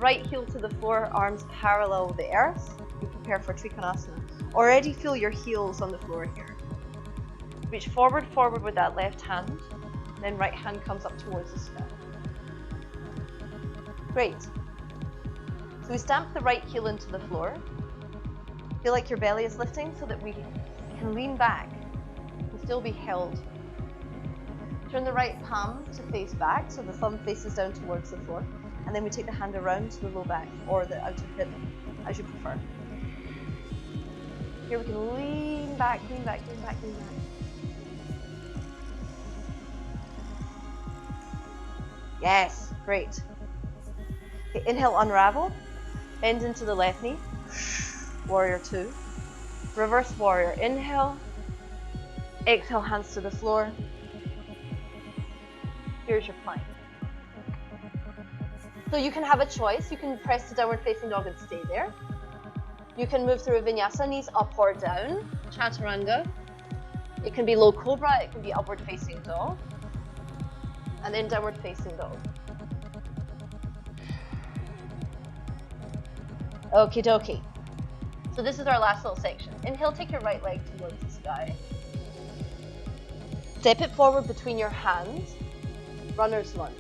Right heel to the floor, arms parallel with the earth. You prepare for Trikonasana. Already feel your heels on the floor here. Reach forward, forward with that left hand. Then right hand comes up towards the sky. Great. So we stamp the right heel into the floor. Feel like your belly is lifting so that we can lean back and still be held. Turn the right palm to face back so the thumb faces down towards the floor. And then we take the hand around to the low back or the outer hip, as you prefer. Here we can lean back, lean back, lean back, lean back. Yes, great. Okay, inhale, unravel. Bend into the left knee. Warrior two. Reverse warrior. Inhale. Exhale, hands to the floor. Here's your plank. So you can have a choice. You can press to downward facing dog and stay there. You can move through a vinyasa, knees up or down. Chaturanga. It can be low cobra. It can be upward facing dog. And then downward facing dog. Okie dokie. So this is our last little section. Inhale, take your right leg towards the sky. Step it forward between your hands. Runner's lunge.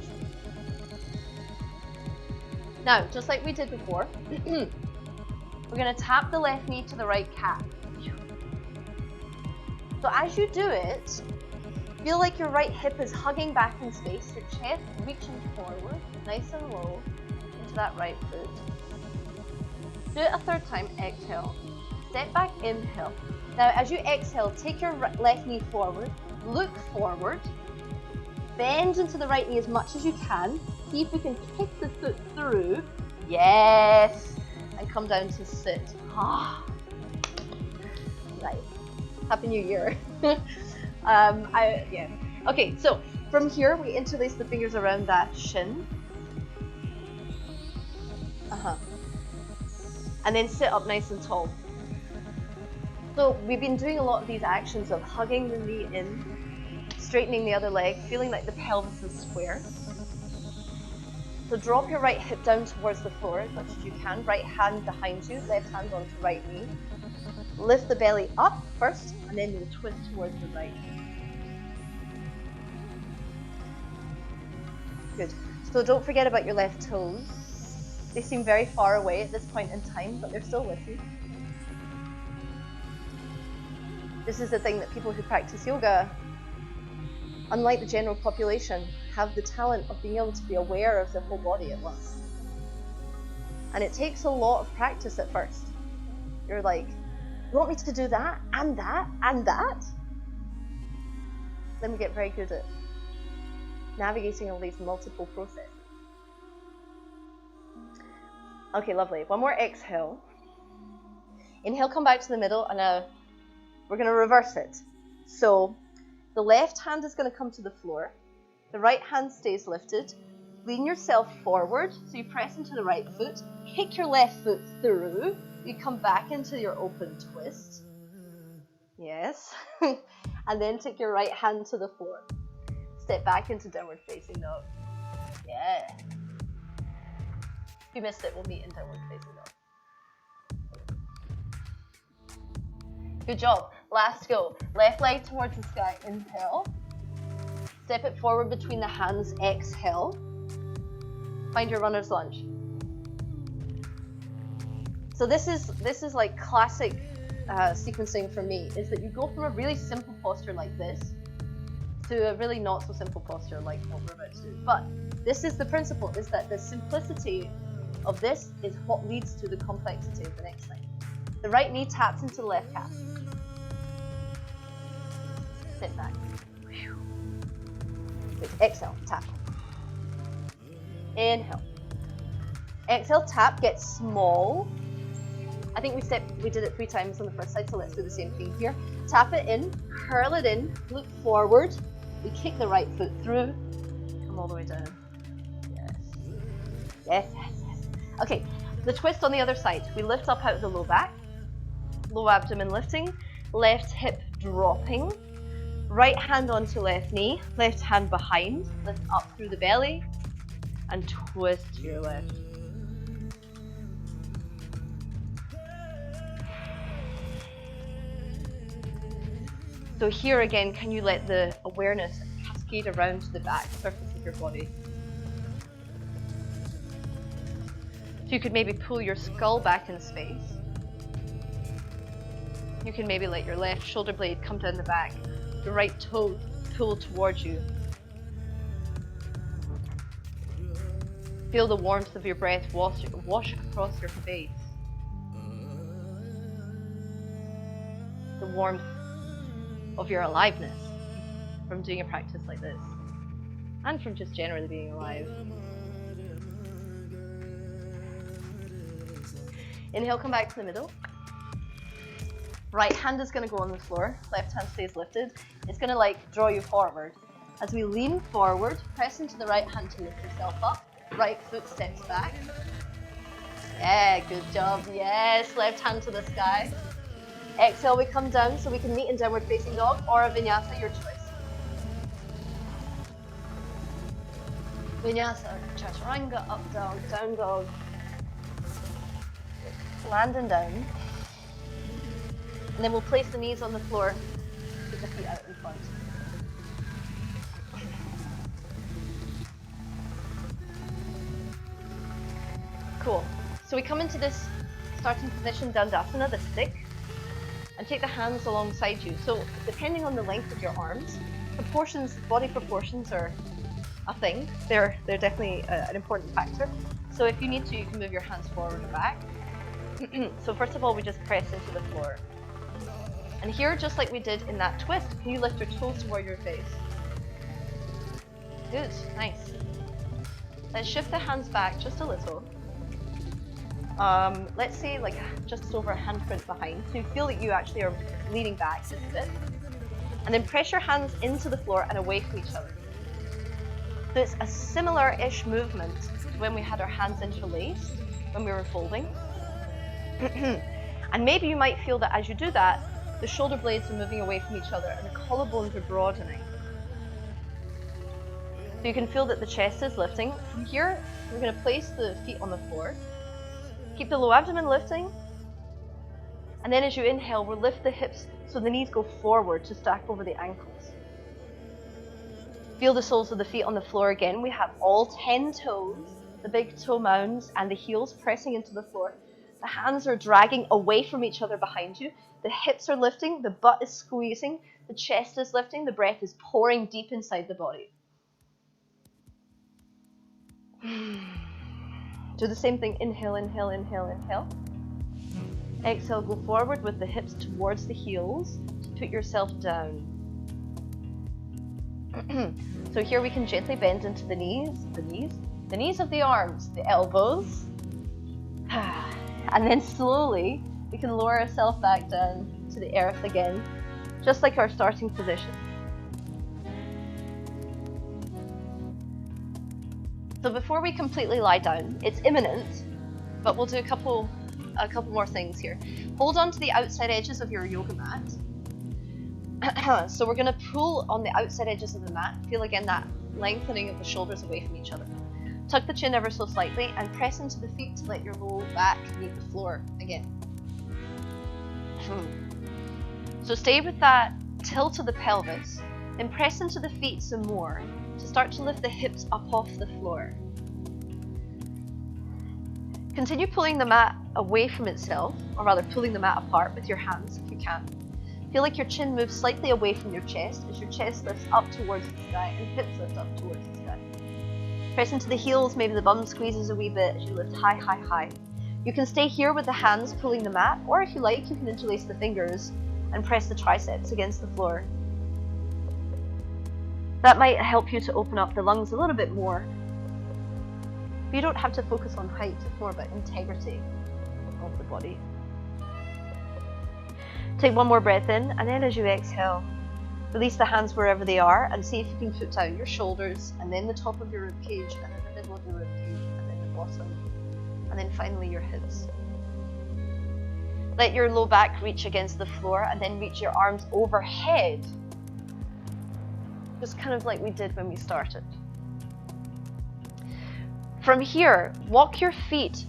Now, just like we did before, we're going to tap the left knee to the right calf. So as you do it, feel like your right hip is hugging back in space, your chest reaching forward, nice and low, into that right foot. Do it a third time, exhale. Step back, inhale. Now as you exhale, take your left knee forward, look forward, bend into the right knee as much as you can. See if we can kick the foot through. Yes! And come down to sit. Right. Happy New Year. Yeah. Okay, so from here we interlace the fingers around that shin. And then sit up nice and tall. So we've been doing a lot of these actions of hugging the knee in, straightening the other leg, feeling like the pelvis is square. So drop your right hip down towards the floor as much as you can. Right hand behind you, left hand onto right knee. Lift the belly up first, and then we'll twist towards the right. Good. So don't forget about your left toes. They seem very far away at this point in time, but they're still with you. This is the thing that people who practice yoga, unlike the general population, have the talent of being able to be aware of their whole body at once. And it takes a lot of practice at first. You're like, you want me to do that, and that, and that? Then we get very good at navigating all these multiple processes. Okay, lovely. One more exhale. Inhale, come back to the middle, and now we're going to reverse it. So the left hand is going to come to the floor. The right hand stays lifted. Lean yourself forward, so you press into the right foot. Kick your left foot through. You come back into your open twist. Yes. And then take your right hand to the floor. Step back into downward facing dog. Yeah. If you missed it, we'll meet in downward facing dog. Good job. Last go. Left leg towards the sky. Inhale. Step it forward between the hands. Exhale. Find your runner's lunge. So this is like classic sequencing for me, is that you go from a really simple posture like this to a really not so simple posture like what we're about to do. But this is the principle, is that the simplicity of this is what leads to the complexity of the next thing. The right knee taps into the left calf. Sit back. Good. Exhale, tap. Inhale. Exhale, tap, get small. I think we did it 3 times on the first side, so let's do the same thing here. Tap it in, curl it in, look forward. We kick the right foot through. Come all the way down. Yes. Yes, yes, yes. Okay, the twist on the other side. We lift up out of the low back. Low abdomen lifting. Left hip dropping. Right hand onto left knee. Left hand behind. Lift up through the belly. And twist to your left. So here again, can you let the awareness cascade around the back surface of your body? So you could maybe pull your skull back in space. You can maybe let your left shoulder blade come down the back, your right toe pull towards you. Feel the warmth of your breath wash across your face. The warmth of your aliveness from doing a practice like this, and from just generally being alive. Inhale, come back to the middle. Right hand is going to go on the floor, left hand stays lifted. It's going to like draw you forward. As we lean forward, press into the right hand to lift yourself up. Right foot steps back. Yeah, good job. Yes, left hand to the sky. Exhale, we come down so we can meet in downward facing dog or a vinyasa, your choice. Vinyasa, chaturanga, up dog, down dog. Landing down. And then we'll place the knees on the floor, with the feet out in front. Cool. So we come into this starting position, Dandasana, the stick. And take the hands alongside you. So depending on the length of your arms, body proportions are a thing. They're definitely an important factor. So if you need to, you can move your hands forward or back. So first of all, we just press into the floor. And here, just like we did in that twist, can you lift your toes toward your face? Good, nice. Let's shift the hands back just a little. Let's say like just over a handprint behind, so you feel that you actually are leaning back just a bit. And then press your hands into the floor and away from each other. So it's a similar-ish movement to when we had our hands interlaced, when we were folding. And maybe you might feel that as you do that, the shoulder blades are moving away from each other and the collarbones are broadening. So you can feel that the chest is lifting. From here, we're going to place the feet on the floor. Keep the low abdomen lifting. And then as you inhale, we'll lift the hips so the knees go forward to stack over the ankles. Feel the soles of the feet on the floor again. We have all 10 toes, the big toe mounds and the heels pressing into the floor. The hands are dragging away from each other behind you. The hips are lifting, the butt is squeezing, the chest is lifting, the breath is pouring deep inside the body. Do the same thing. Inhale, inhale, inhale, inhale. Exhale, go forward with the hips towards the heels to put yourself down. So here we can gently bend into the knees of the arms, the elbows. And then slowly we can lower ourselves back down to the earth again, just like our starting position. So before we completely lie down, it's imminent, but we'll do a couple more things here. Hold on to the outside edges of your yoga mat. So we're going to pull on the outside edges of the mat. Feel again that lengthening of the shoulders away from each other. Tuck the chin ever so slightly and press into the feet to let your low back meet the floor again. So stay with that tilt of the pelvis, then press into the feet some more to start to lift the hips up off the floor. Continue pulling the mat away from itself, or rather pulling the mat apart with your hands if you can. Feel like your chin moves slightly away from your chest as your chest lifts up towards the sky and hips lift up towards the sky. Press into the heels, maybe the bum squeezes a wee bit as you lift high, high, high. You can stay here with the hands pulling the mat, or if you like, you can interlace the fingers and press the triceps against the floor. That might help you to open up the lungs a little bit more. But you don't have to focus on height, it's more about integrity of the body. Take one more breath in, and then as you exhale, release the hands wherever they are and see if you can put down your shoulders and then the top of your rib cage and then the middle of your rib cage and then the bottom and then finally your hips. Let your low back reach against the floor and then reach your arms overhead, just kind of like we did when we started. From here, walk your feet.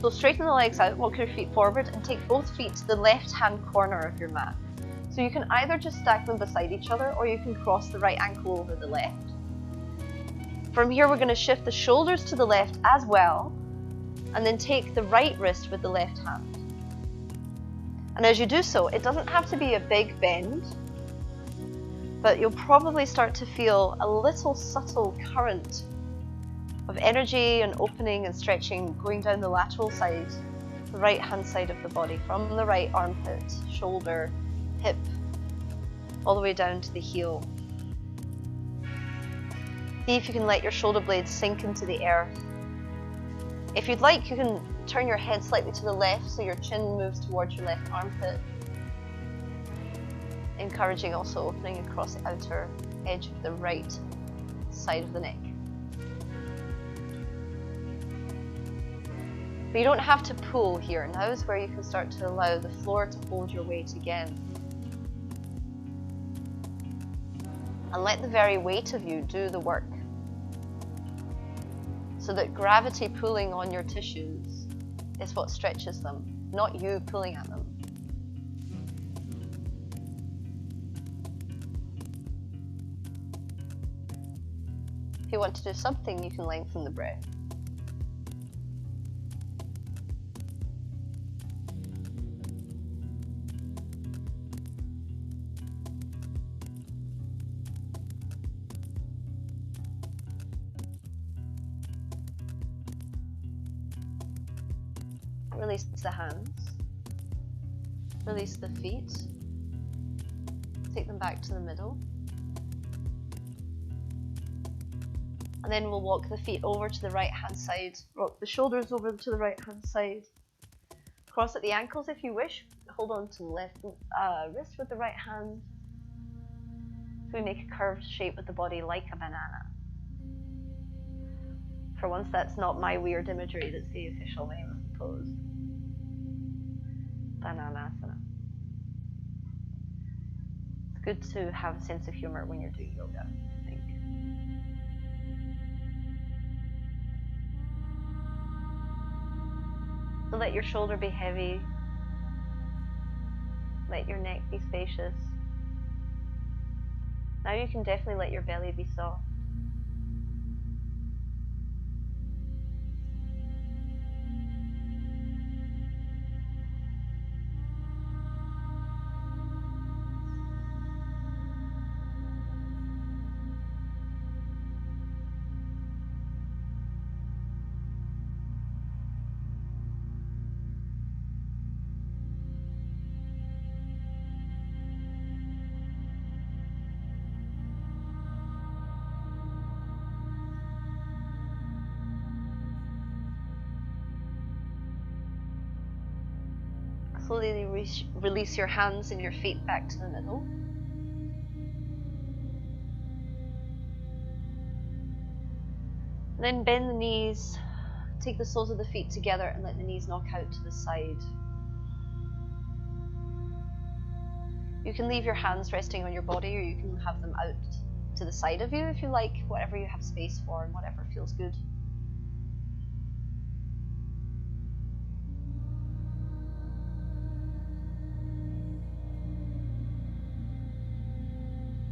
So straighten the legs out, walk your feet forward and take both feet to the left-hand corner of your mat. So you can either just stack them beside each other or you can cross the right ankle over the left. From here we're going to shift the shoulders to the left as well and then take the right wrist with the left hand. And as you do so, it doesn't have to be a big bend, but you'll probably start to feel a little subtle current of energy and opening and stretching going down the lateral side, the right hand side of the body, from the right armpit, shoulder, hip, all the way down to the heel. See if you can let your shoulder blades sink into the earth. If you'd like, you can turn your head slightly to the left so your chin moves towards your left armpit. Encouraging also opening across the outer edge of the right side of the neck. But you don't have to pull here. Now is where you can start to allow the floor to hold your weight again. And let the very weight of you do the work. So that gravity pulling on your tissues is what stretches them, not you pulling at them. If you want to do something, you can lengthen the breath. Release the hands. Release the feet. Take them back to the middle. And then we'll walk the feet over to the right hand side. Rock the shoulders over to the right hand side. Cross at the ankles if you wish. Hold on to the left wrist with the right hand. So we make a curved shape with the body like a banana. For once, that's not my weird imagery, that's the official name of the pose. Bananasana. It's good to have a sense of humor when you're doing yoga, I think. So let your shoulder be heavy. Let your neck be spacious. Now you can definitely let your belly be soft. Slowly release your hands and your feet back to the middle. Then bend the knees, take the soles of the feet together and let the knees knock out to the side. You can leave your hands resting on your body, or you can have them out to the side of you if you like, whatever you have space for and whatever feels good.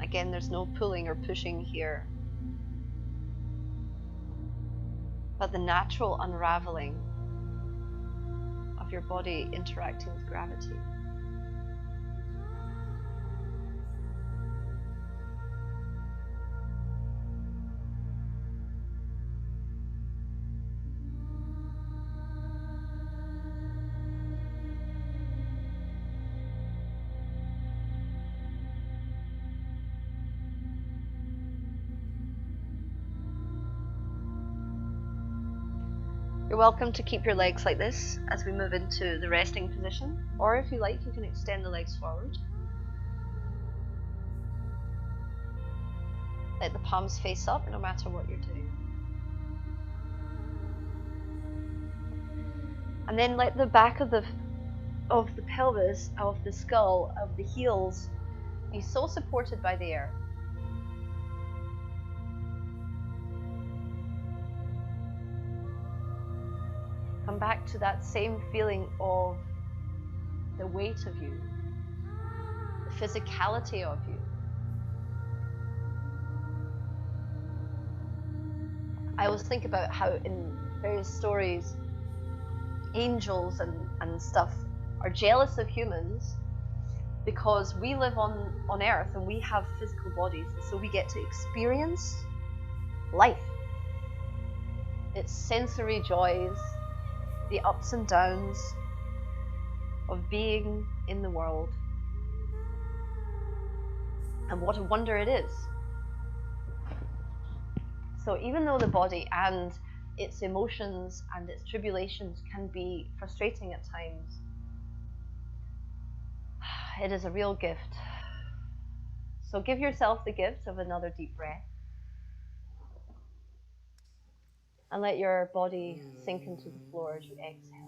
Again, there's no pulling or pushing here, but the natural unraveling of your body interacting with gravity. You're welcome to keep your legs like this as we move into the resting position, or if you like, you can extend the legs forward. Let the palms face up no matter what you're doing. And then let the back of the pelvis, of the skull, of the heels be so supported by the earth. Come back to that same feeling of the weight of you, the physicality of you. I always think about how in various stories, angels and stuff are jealous of humans because we live on earth and we have physical bodies, and so we get to experience life, its sensory joys, the ups and downs of being in the world. And what a wonder it is. So even though the body and its emotions and its tribulations can be frustrating at times, it is a real gift. So give yourself the gift of another deep breath. And let your body sink into the floor as you exhale.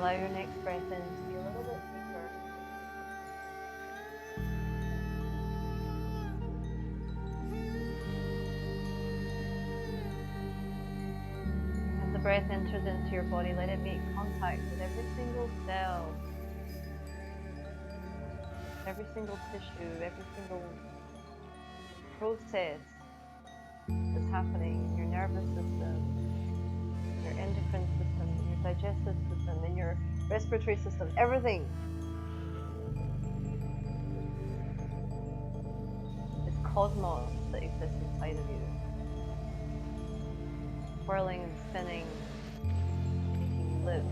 Allow your next breath in to be a little bit deeper. As the breath enters into your body, let it make contact with every single cell, every single tissue, every single process that's happening in your nervous system, in your endocrine system, in your digestive system, in your respiratory system, everything. This cosmos that exists inside of you, whirling and spinning, making you live.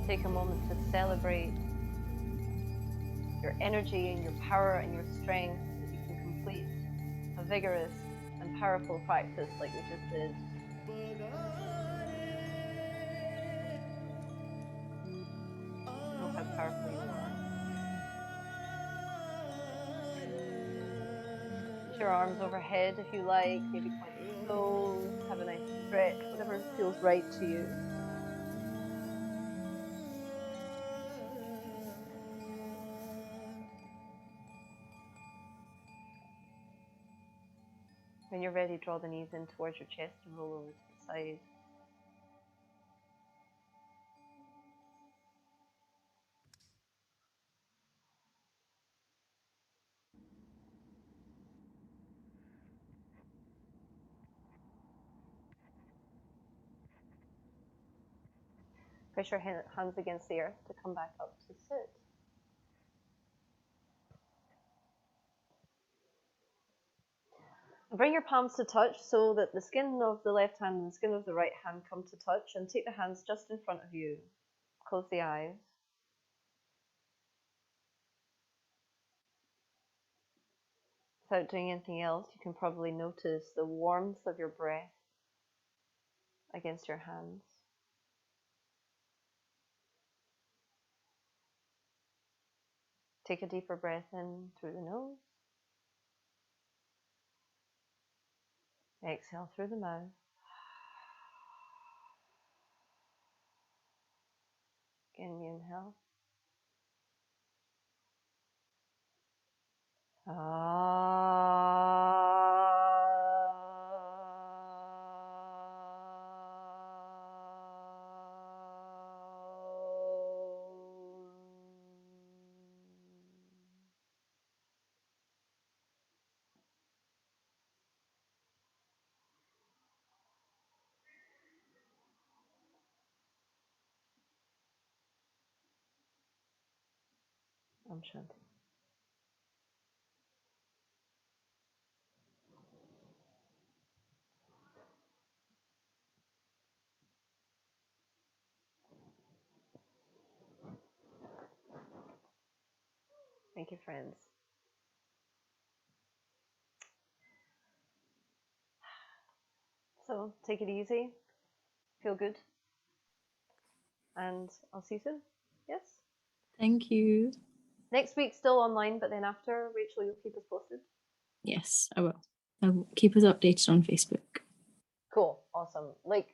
Take a moment to celebrate your energy and your power and your strength, that you can complete a vigorous and powerful practice like we just did. Know how powerful you are. Put your arms overhead if you like, maybe point your toes, have a nice stretch, whatever feels right to you. When you're ready, draw the knees in towards your chest and roll over to the side. Press your hands against the earth to come back up to sit. Bring your palms to touch so that the skin of the left hand and the skin of the right hand come to touch, and take the hands just in front of you. Close the eyes. Without doing anything else, you can probably notice the warmth of your breath against your hands. Take a deeper breath in through the nose. Exhale through the mouth. Again, you inhale. Shanti. Thank you, friends. So take it easy. Feel good. And I'll see you soon. Yes? Thank you. Next week, still online, but then after, Rachel, you'll keep us posted? Yes, I will. I'll keep us updated on Facebook. Cool. Awesome. Like,